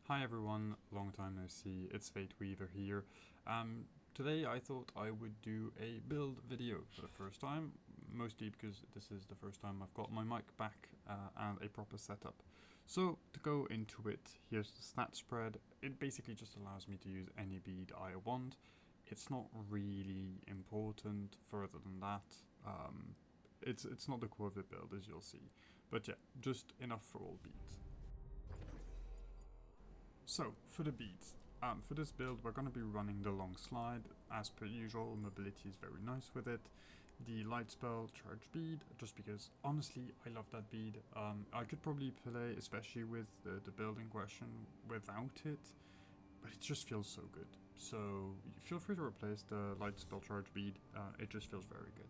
Hi everyone, long time no see, it's Fate Weaver here. Today I thought I would do a build video for the first time, mostly because this is the first time I've got my mic back and a proper setup. So to go into it, here's the stat spread. It basically just allows me to use any bead I want. It's not really important further than that. It's not the core of the build, as you'll see. But yeah, just enough for all beads. So, for the beads. For this build, we're going to be running the long slide. As per usual, mobility is very nice with it. The light spell charge bead, just because honestly, I love that bead. I could probably play, especially with the build in question, without it, but it just feels so good. So, feel free to replace the light spell charge bead, it just feels very good.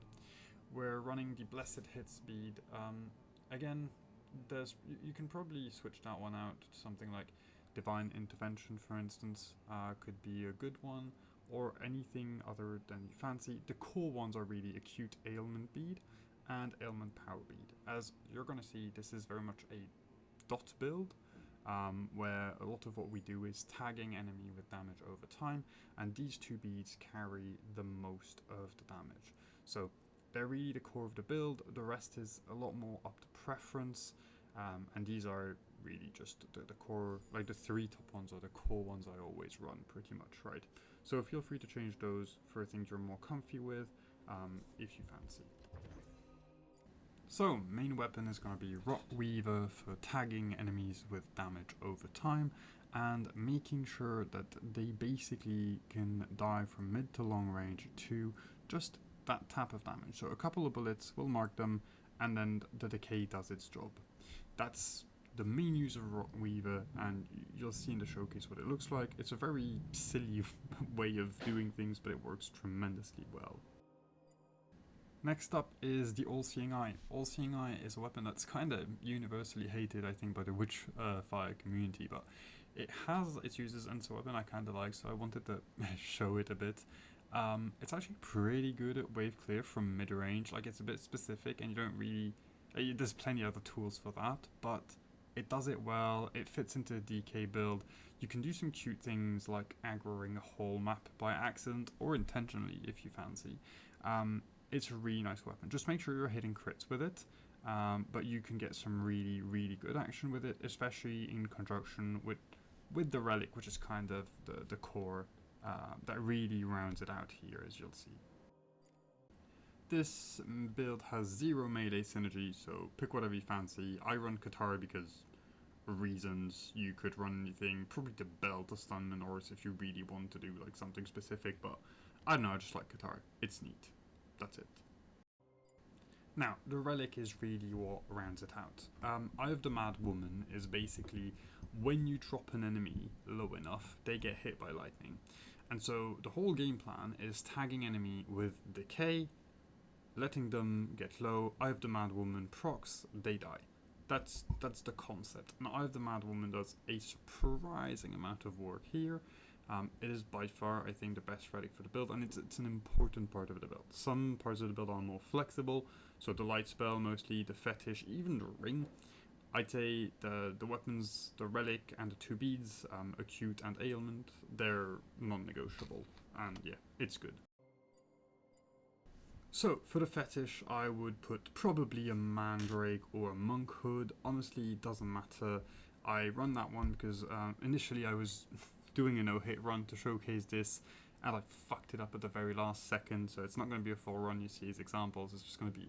We're running the blessed hits bead. Again, you can probably switch that one out to something like Divine Intervention, for instance, could be a good one, or anything other than you fancy. The core ones are really Acute Ailment Bead and Ailment Power Bead. As you're going to see, this is very much a dot build, where a lot of what we do is tagging enemy with damage over time, and these two beads carry the most of the damage. So they're really the core of the build. The rest is a lot more up to preference, and these are really just the core, like the three top ones are the core ones I always run pretty much, right? So feel free to change those for things you're more comfy with, if you fancy. So main weapon is going to be Rock Weaver for tagging enemies with damage over time and making sure that they basically can die from mid to long range to just that tap of damage. So a couple of bullets will mark them, and then the decay does its job. That's the main use of Rock Weaver, and you'll see in the showcase what it looks like. It's a very silly way of doing things, but it works tremendously well. Next up is the All-Seeing Eye. All-Seeing Eye is a weapon that's kind of universally hated, I think, by the Witchfire community, but it has its uses, and it's a weapon I kind of like, so I wanted to show it a bit. It's actually pretty good at wave clear from mid-range. Like, it's a bit specific, and you don't really... there's plenty of other tools for that, but it does it well. It fits into a DK build. You can do some cute things like aggroing a whole map by accident or intentionally if you fancy. It's a really nice weapon. Just make sure you're hitting crits with it, but you can get some really, really good action with it, especially in conjunction with the relic, which is kind of the core that really rounds it out here, as you'll see. This build has 0 melee synergy, so pick whatever you fancy. I run Katara because reasons. You could run anything, probably the bell to stun Minoris if you really want to do like something specific, but I don't know, I just like Katara. It's neat. That's it. Now, the relic is really what rounds it out. Eye of the Mad Woman is basically when you drop an enemy low enough, they get hit by lightning. And so the whole game plan is tagging enemy with decay, letting them get low, Eye of the Mad Woman procs, they die. That's the concept. And Eye of the Mad Woman does a surprising amount of work here. It is by far, I think, the best relic for the build, and it's an important part of the build. Some parts of the build are more flexible, so the light spell mostly, the fetish, even the ring. I'd say the weapons, the relic, and the two beads, acute and ailment, they're non-negotiable, and yeah, it's good. So, for the fetish, I would put probably a mandrake or a monkhood. Honestly, it doesn't matter. I run that one because initially I was doing a no-hit run to showcase this, and I fucked it up at the very last second, so it's not going to be a full run you see as examples, it's just going to be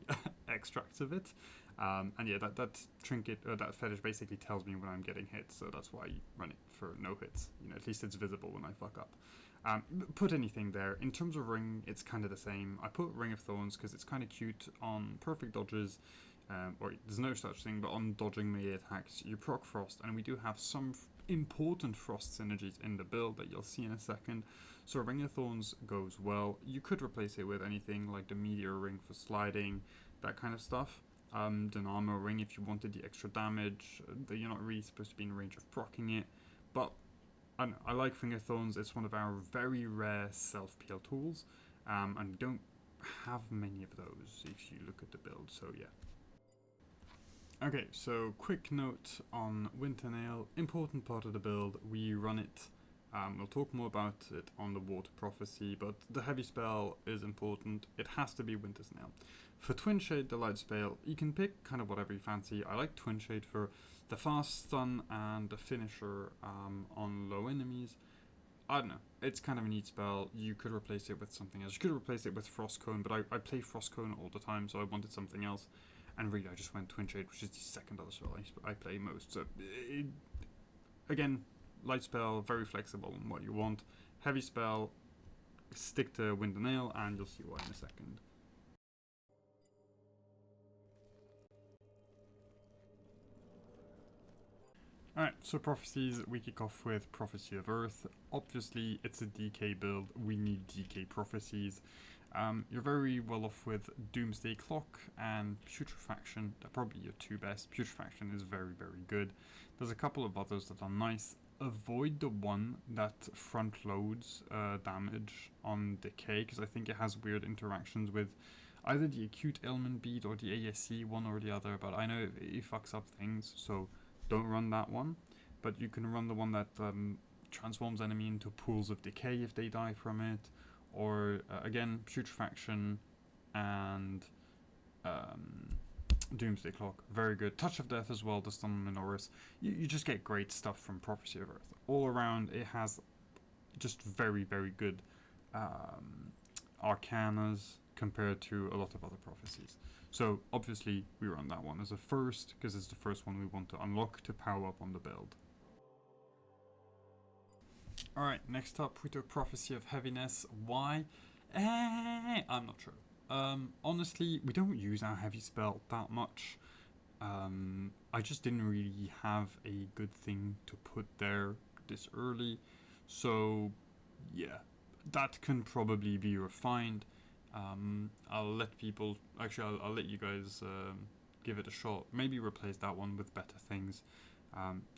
extracts of it. And yeah, that trinket, or that fetish basically tells me when I'm getting hit, so that's why I run it for no hits. You know, at least it's visible when I fuck up. Put anything there. In terms of ring, it's kind of the same. I put Ring of Thorns because it's kind of cute on perfect dodges, or there's no such thing, but on dodging melee attacks, you proc Frost, and we do have some important Frost synergies in the build that you'll see in a second. So Ring of Thorns goes well. You could replace it with anything like the Meteor Ring for sliding, that kind of stuff. Dynamo Ring if you wanted the extra damage, that you're not really supposed to be in range of proccing it, but I don't know, I like Finger Thorns. It's one of our very rare self-peel tools, and we don't have many of those if you look at the build, so yeah. Okay, so quick note on Winter Nail. Important part of the build. We run it. We'll talk more about it on the Water Prophecy, but the heavy spell is important. It has to be Winter's Nail. For Twin Shade, the light spell, you can pick kind of whatever you fancy. I like Twin Shade for the fast stun and the finisher on low enemies. I don't know. It's kind of a neat spell. You could replace it with something else. You could replace it with Frost Cone, but I play Frost Cone all the time, so I wanted something else. And really, I just went Twin Shade, which is the second other spell I play most. So, again, light spell, very flexible on what you want. Heavy spell, stick to Wind and Nail, and you'll see why in a second. Alright, so Prophecies, we kick off with Prophecy of Earth. Obviously, it's a DK build, we need DK Prophecies. You're very well off with Doomsday Clock and Putrefaction. They're probably your two best. Putrefaction is very, very good. There's a couple of others that are nice. Avoid the one that front loads damage on Decay, because I think it has weird interactions with either the Acute Ailment Bead or the ASC, one or the other, but I know it fucks up things, so don't run that one. But you can run the one that transforms enemy into pools of decay if they die from it, or again, Putrefaction and Doomsday Clock, very good. Touch of Death as well, the stun Minoris. You just get great stuff from Prophecy of Earth. All around, it has just very, very good arcanas compared to a lot of other prophecies. So obviously we run that one as a first, because it's the first one we want to unlock to power up on the build. Alright, next up we took Prophecy of Heaviness. Why? I'm not sure. Honestly, we don't use our heavy spell that much. I just didn't really have a good thing to put there this early. So yeah, that can probably be refined. I'll let people, actually I'll let you guys give it a shot. Maybe replace that one with better things.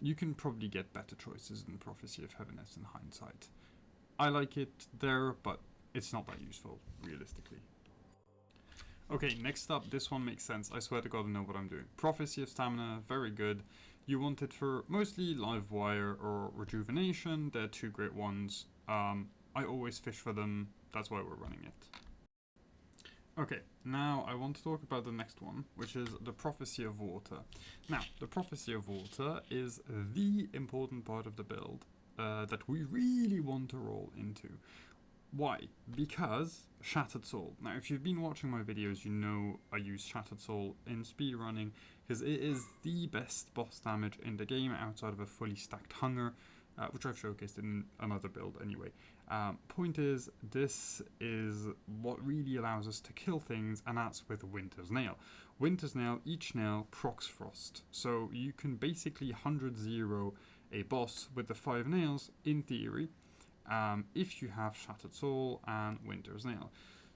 You can probably get better choices than Prophecy of Heaviness in hindsight. I like it there, but it's not that useful, realistically. Okay, next up, this one makes sense. I swear to God I know what I'm doing. Prophecy of Stamina, very good. You want it for mostly Live Wire or Rejuvenation. They're two great ones. I always fish for them. That's why we're running it. Okay, now I want to talk about the next one, which is the Prophecy of Water. Now, the Prophecy of Water is the important part of the build that we really want to roll into. Why? Because Shattered Soul. Now, if you've been watching my videos, you know I use Shattered Soul in speedrunning, because it is the best boss damage in the game outside of a fully stacked Hunger, which I've showcased in another build anyway. Point is, this is what really allows us to kill things, and that's with Winter's Nail. Winter's Nail, each nail procs Frost, so you can basically 100-0 a boss with the 5 nails, in theory, if you have Shattered Soul and Winter's Nail.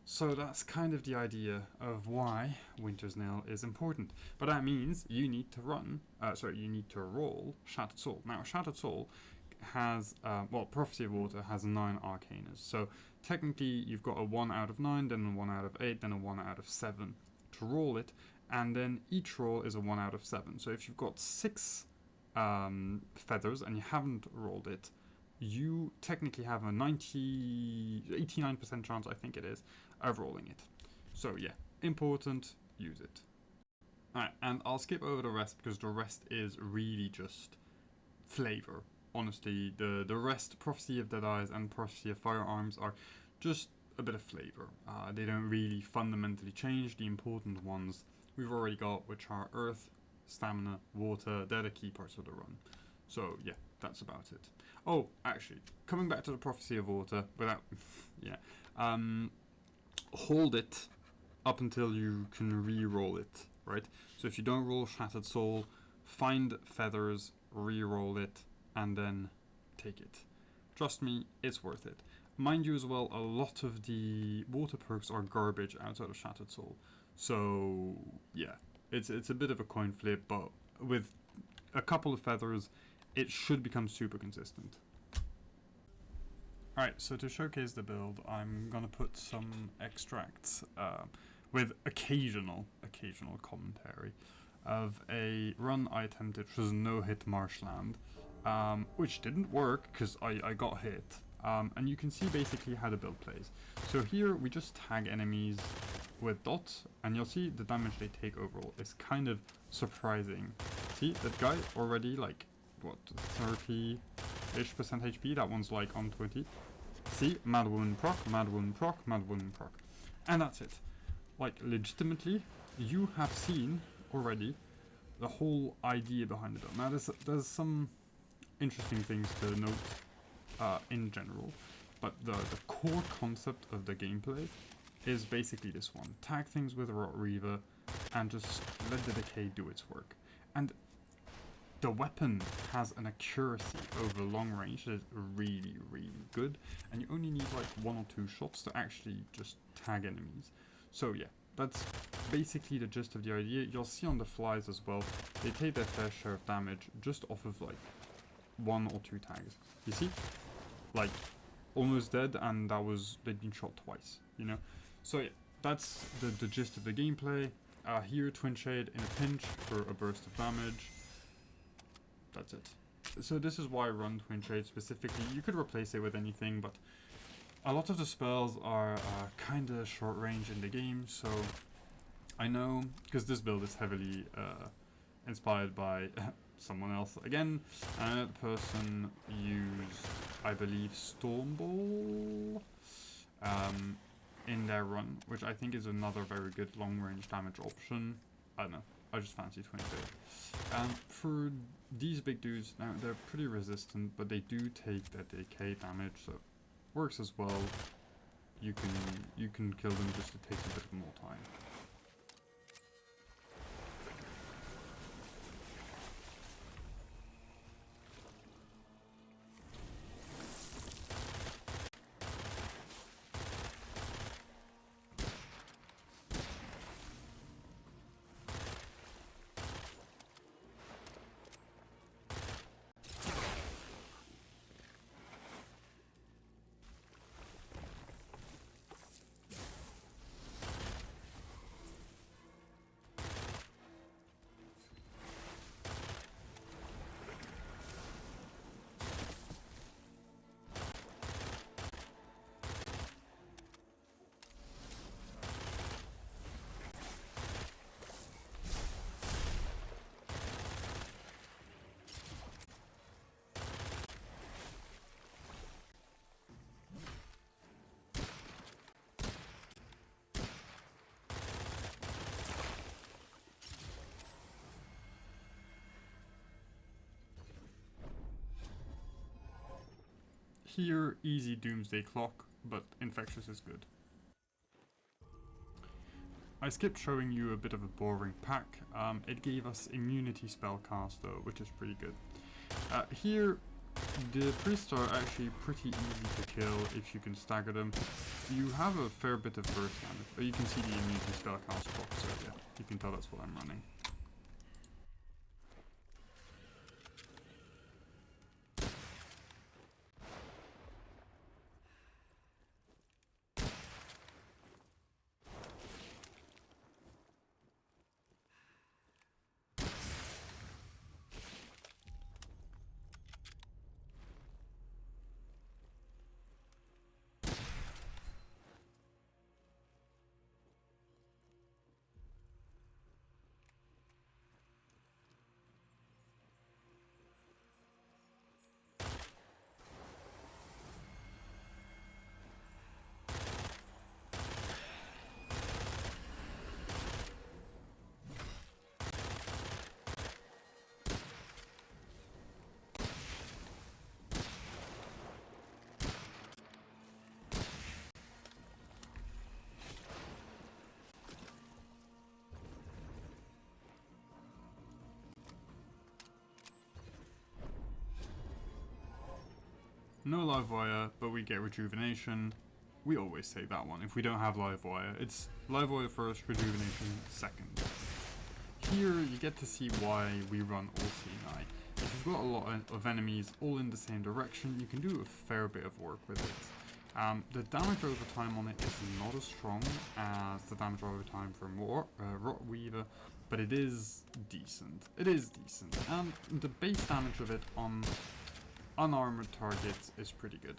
So that's kind of the idea of why Winter's Nail is important. But that means you need to roll Shattered Soul. Now, Shattered Soul has, Prophecy of Water has 9 arcanas. So technically you've got a 1 out of 9, then a 1 out of 8, then a 1 out of 7 to roll it. And then each roll is a 1 out of 7. So if you've got 6 feathers and you haven't rolled it, you technically have a 89% chance, I think it is, of rolling it. So yeah, important, use it. Alright, and I'll skip over the rest because the rest is really just flavor. Honestly, the rest, Prophecy of Dead Eyes and Prophecy of Firearms, are just a bit of flavor. They don't really fundamentally change. The important ones we've already got, which are Earth, Stamina, Water. They're the key parts of the run. So yeah, that's about it. Oh, actually, coming back to the Prophecy of Water, without, hold it up until you can re-roll it, right? So if you don't roll Shattered Soul, find feathers, re-roll it, and then take it. Trust me, it's worth it. Mind you as well, a lot of the water perks are garbage outside of Shattered Soul. So yeah, it's a bit of a coin flip, but with a couple of feathers, it should become super consistent. Alright, so to showcase the build, I'm gonna put some extracts with occasional commentary. of a run I attempted, which was no hit marshland, which didn't work because I got hit. And you can see basically how the build plays. So here we just tag enemies with dots, and you'll see the damage they take overall is kind of surprising. See, that guy already like, what, 30-ish percent HP, that one's like on 20. See, Mad Woman proc, Mad Woman proc, Mad Woman proc. And that's it. Like, legitimately, you have seen already the whole idea behind the build. Now, there's some interesting things to note in general, but the core concept of the gameplay is basically this one. Tag things with Rot Reaver and just let the decay do its work. And the weapon has an accuracy over long range that is really, really good, and you only need like 1 or 2 shots to actually just tag enemies. So yeah, that's basically the gist of the idea. You'll see on the flies as well, they take their fair share of damage just off of like 1 or 2 tags. You see? Like, almost dead, and they'd been shot twice, you know? So yeah, that's the gist of the gameplay. Here, Twin Shade in a pinch for a burst of damage. That's it. So this is why I run Twin Shade specifically. You could replace it with anything, but a lot of the spells are kinda short range in the game, so I know, because this build is heavily inspired by someone else again, and that person used, I believe, Stormball in their run, which I think is another very good long range damage option. I don't know, I just fancy Twin Shade. For these big dudes, now they're pretty resistant, but they do take that decay damage, so it works as well. You can kill them, just it takes a bit more time. Here, easy Doomsday Clock, but Infectious is good. I skipped showing you a bit of a boring pack. It gave us Immunity Spellcast though, which is pretty good. Here, the priests are actually pretty easy to kill if you can stagger them. You have a fair bit of burst damage, but you can see the Immunity Spellcast proc, so yeah, you can tell that's what I'm running. No live wire, but we get rejuvenation. We always take that one. If we don't have live wire, it's live wire first, rejuvenation second. Here you get to see why we run all CNI. If you've got a lot of enemies all in the same direction, you can do a fair bit of work with it. The damage over time on it is not as strong as the damage over time for Rot Weaver, but it is decent. It is decent, and the base damage of it on unarmored targets is pretty good.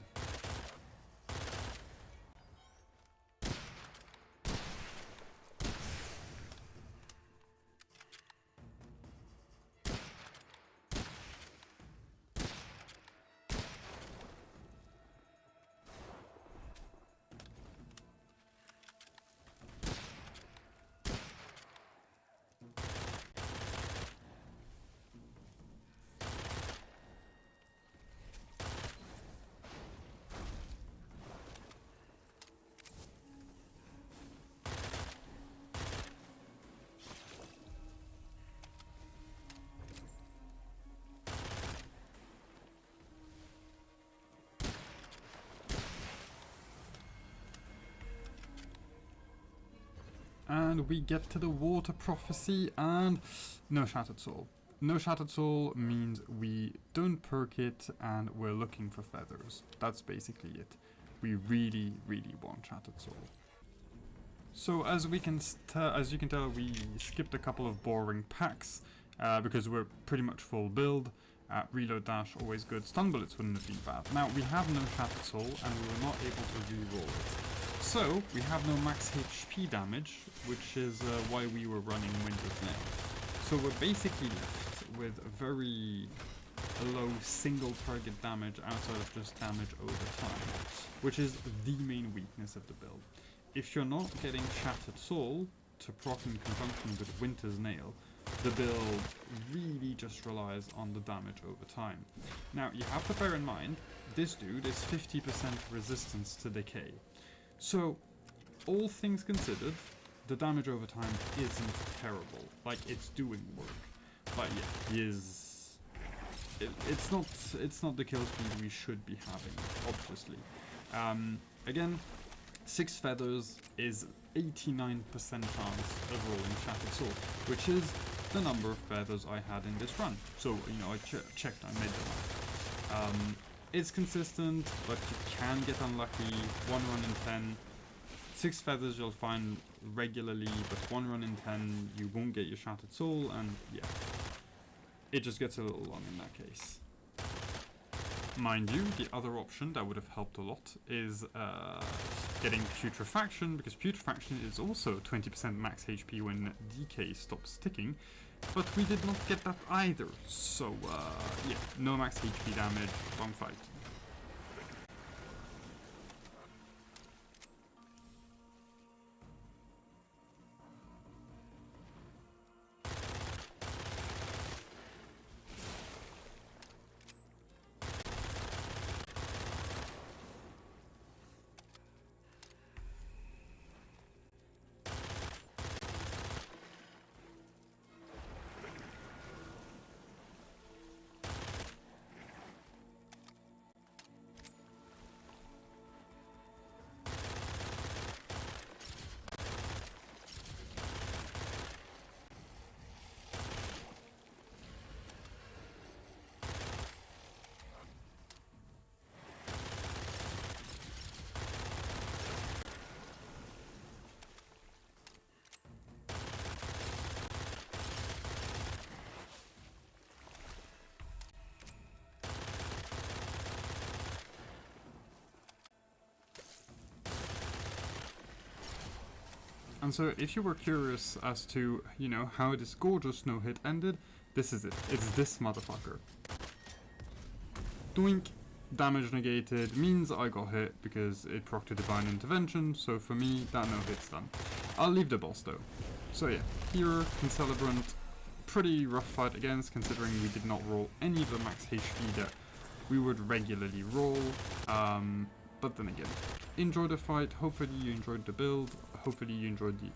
And we get to the water prophecy, and no Shattered Soul. No Shattered Soul means we don't perk it, and we're looking for feathers. That's basically it. We really, really want Shattered Soul. So as you can tell, we skipped a couple of boring packs because we're pretty much full build. Reload dash, always good. Stun bullets wouldn't have been bad. Now, we have no Shattered Soul, and we were not able to re-roll it. So, we have no max HP damage, which is why we were running Winter's Nail. So we're basically left with a very low single target damage outside of just damage over time, which is the main weakness of the build. If you're not getting Shattered Soul to proc in conjunction with Winter's Nail, the build really just relies on the damage over time. Now, you have to bear in mind, this dude is 50% resistance to decay. So, all things considered, the damage over time isn't terrible. Like, it's doing work. But yeah, he is... It's not the kill speed we should be having, obviously. Again, 6 feathers is 89% chance of rolling Shattered Soul, which is the number of feathers I had in this run. So, you know, I checked, I made them up. It's consistent, but you can get unlucky. 1 run in 10. 6 feathers you'll find regularly, but 1 run in 10 you won't get your Shattered Soul, and yeah. It just gets a little long in that case. Mind you, the other option that would have helped a lot is getting Putrefaction, because Putrefaction is also 20% max HP when DK stops ticking, but we did not get that either, so yeah, no max HP damage, long fight. And so if you were curious as to, you know, how this gorgeous no-hit ended, this is it. It's this motherfucker. Doink. Damage negated means I got hit because it procced a Divine Intervention, so for me, that no-hit's done. I'll leave the boss though. So yeah, here, Concelebrant, pretty rough fight against, considering we did not roll any of the max HP that we would regularly roll. But then again, enjoy the fight, hopefully you enjoyed the build, hopefully you enjoyed the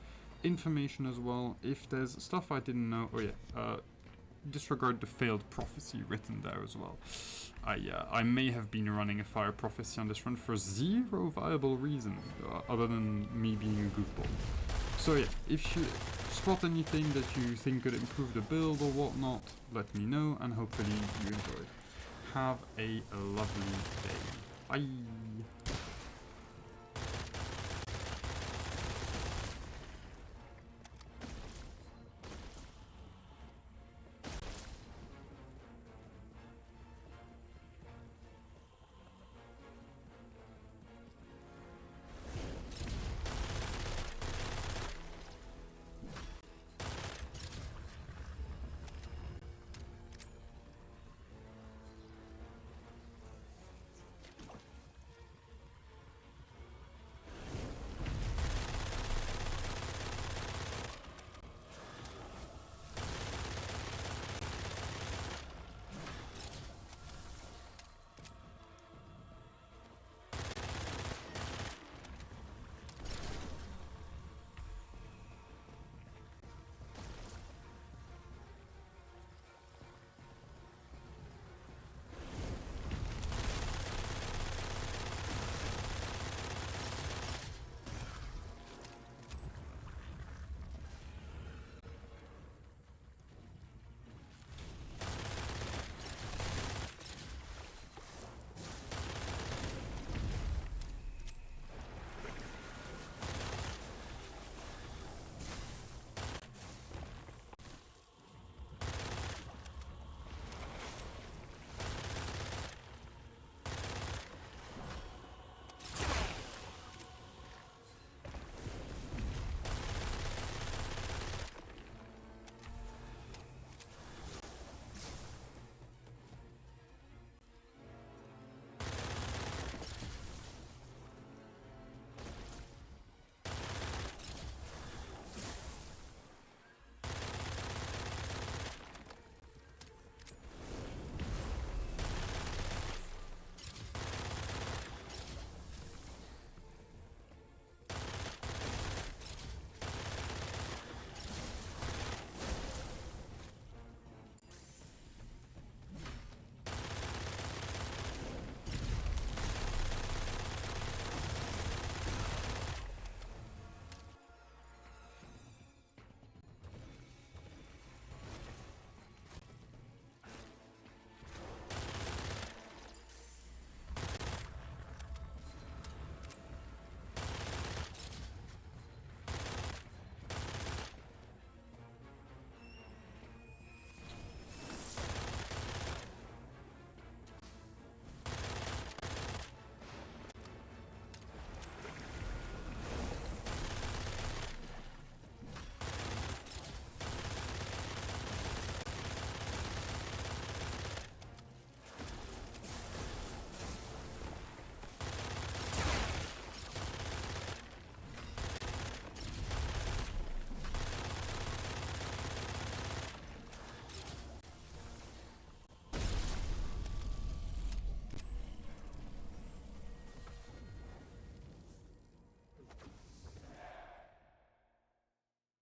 information as well. If there's stuff I didn't know, oh yeah, disregard the failed prophecy written there as well. I may have been running a fire prophecy on this run for zero viable reason, other than me being a goofball. So yeah, if you spot anything that you think could improve the build or whatnot, let me know, and hopefully you enjoyed. Have a lovely day. Bye!